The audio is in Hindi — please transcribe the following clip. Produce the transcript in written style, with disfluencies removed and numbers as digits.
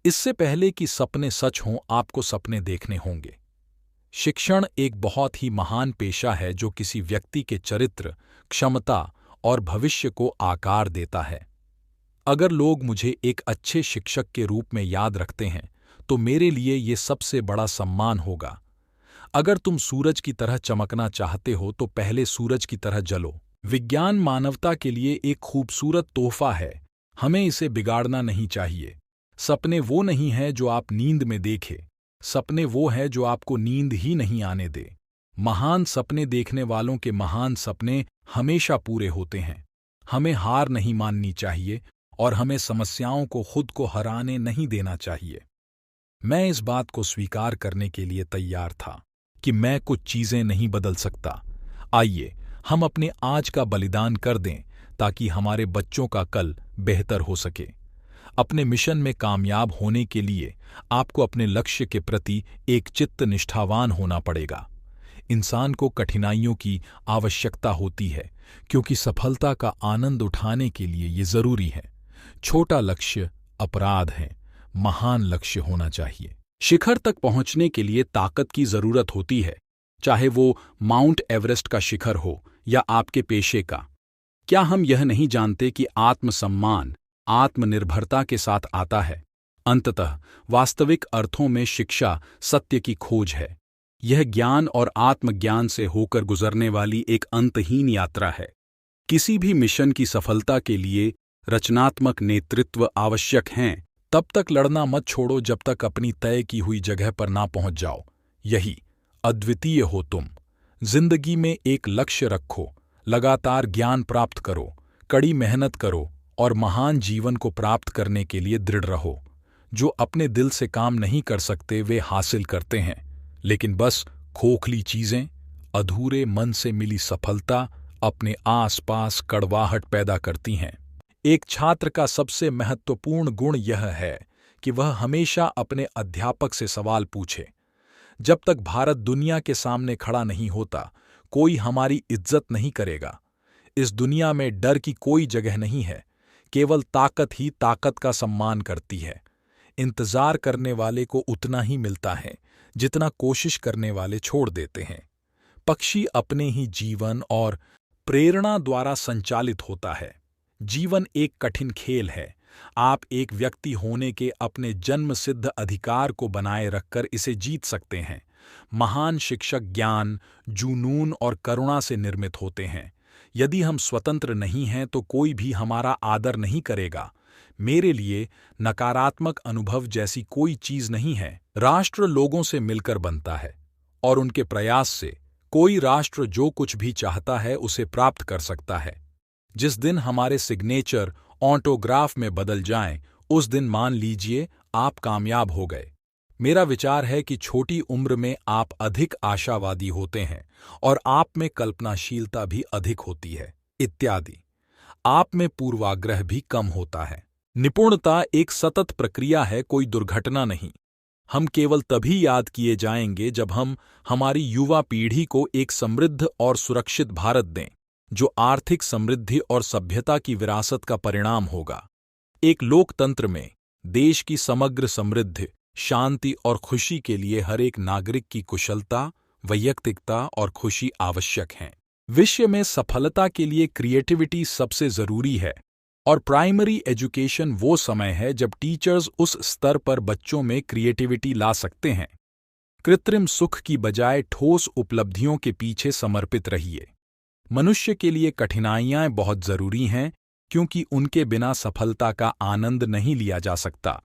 इससे पहले कि सपने सच हों, आपको सपने देखने होंगे। शिक्षण एक बहुत ही महान पेशा है जो किसी व्यक्ति के चरित्र, क्षमता और भविष्य को आकार देता है। अगर लोग मुझे एक अच्छे शिक्षक के रूप में याद रखते हैं, तो मेरे लिए ये सबसे बड़ा सम्मान होगा। अगर तुम सूरज की तरह चमकना चाहते हो तो पहले सूरज की तरह जलो। विज्ञान मानवता के लिए एक खूबसूरत तोहफा है, हमें इसे बिगाड़ना नहीं चाहिए। सपने वो नहीं है जो आप नींद में देखें, सपने वो है जो आपको नींद ही नहीं आने दे। महान सपने देखने वालों के महान सपने हमेशा पूरे होते हैं। हमें हार नहीं माननी चाहिए और हमें समस्याओं को खुद को हराने नहीं देना चाहिए। मैं इस बात को स्वीकार करने के लिए तैयार था कि मैं कुछ चीजें नहीं बदल सकता। आइए हम अपने आज का बलिदान कर दें ताकि हमारे बच्चों का कल बेहतर हो सके। अपने मिशन में कामयाब होने के लिए आपको अपने लक्ष्य के प्रति एक चित्त निष्ठावान होना पड़ेगा। इंसान को कठिनाइयों की आवश्यकता होती है क्योंकि सफलता का आनंद उठाने के लिए ये जरूरी है। छोटा लक्ष्य अपराध है, महान लक्ष्य होना चाहिए। शिखर तक पहुंचने के लिए ताकत की जरूरत होती है, चाहे वो माउंट एवरेस्ट का शिखर हो या आपके पेशे का। क्या हम यह नहीं जानते कि आत्मसम्मान आत्मनिर्भरता के साथ आता है? अंततः वास्तविक अर्थों में शिक्षा सत्य की खोज है। यह ज्ञान और आत्मज्ञान से होकर गुजरने वाली एक अंतहीन यात्रा है। किसी भी मिशन की सफलता के लिए रचनात्मक नेतृत्व आवश्यक हैं। तब तक लड़ना मत छोड़ो जब तक अपनी तय की हुई जगह पर ना पहुंच जाओ। यही अद्वितीय हो तुम। जिंदगी में एक लक्ष्य रखो, लगातार ज्ञान प्राप्त करो, कड़ी मेहनत करो और महान जीवन को प्राप्त करने के लिए दृढ़ रहो। जो अपने दिल से काम नहीं कर सकते वे हासिल करते हैं, लेकिन बस खोखली चीजें, अधूरे मन से मिली सफलता अपने आसपास कड़वाहट पैदा करती हैं। एक छात्र का सबसे महत्वपूर्ण गुण यह है कि वह हमेशा अपने अध्यापक से सवाल पूछे। जब तक भारत दुनिया के सामने खड़ा नहीं होता, कोई हमारी इज्जत नहीं करेगा। इस दुनिया में डर की कोई जगह नहीं है, केवल ताकत ही ताकत का सम्मान करती है। इंतजार करने वाले को उतना ही मिलता है जितना कोशिश करने वाले छोड़ देते हैं। पक्षी अपने ही जीवन और प्रेरणा द्वारा संचालित होता है। जीवन एक कठिन खेल है। आप एक व्यक्ति होने के अपने जन्मसिद्ध अधिकार को बनाए रखकर इसे जीत सकते हैं। महान शिक्षक ज्ञान, जुनून और करुणा से निर्मित होते हैं। यदि हम स्वतंत्र नहीं हैं तो कोई भी हमारा आदर नहीं करेगा। मेरे लिए नकारात्मक अनुभव जैसी कोई चीज नहीं है। राष्ट्र लोगों से मिलकर बनता है और उनके प्रयास से कोई राष्ट्र जो कुछ भी चाहता है उसे प्राप्त कर सकता है। जिस दिन हमारे सिग्नेचर ऑटोग्राफ में बदल जाएं, उस दिन मान लीजिए आप कामयाब हो गए। मेरा विचार है कि छोटी उम्र में आप अधिक आशावादी होते हैं और आप में कल्पनाशीलता भी अधिक होती है, इत्यादि। आप में पूर्वाग्रह भी कम होता है। निपुणता एक सतत प्रक्रिया है, कोई दुर्घटना नहीं। हम केवल तभी याद किए जाएंगे जब हम हमारी युवा पीढ़ी को एक समृद्ध और सुरक्षित भारत दें, जो आर्थिक समृद्धि और सभ्यता की विरासत का परिणाम होगा। एक लोकतंत्र में देश की समग्र समृद्धि, शांति और खुशी के लिए हर एक नागरिक की कुशलता, वैयक्तिकता और खुशी आवश्यक हैं। विश्व में सफलता के लिए क्रिएटिविटी सबसे जरूरी है और प्राइमरी एजुकेशन वो समय है जब टीचर्स उस स्तर पर बच्चों में क्रिएटिविटी ला सकते हैं। कृत्रिम सुख की बजाय ठोस उपलब्धियों के पीछे समर्पित रहिए। मनुष्य के लिए कठिनाइयां बहुत जरूरी हैं क्योंकि उनके बिना सफलता का आनंद नहीं लिया जा सकता।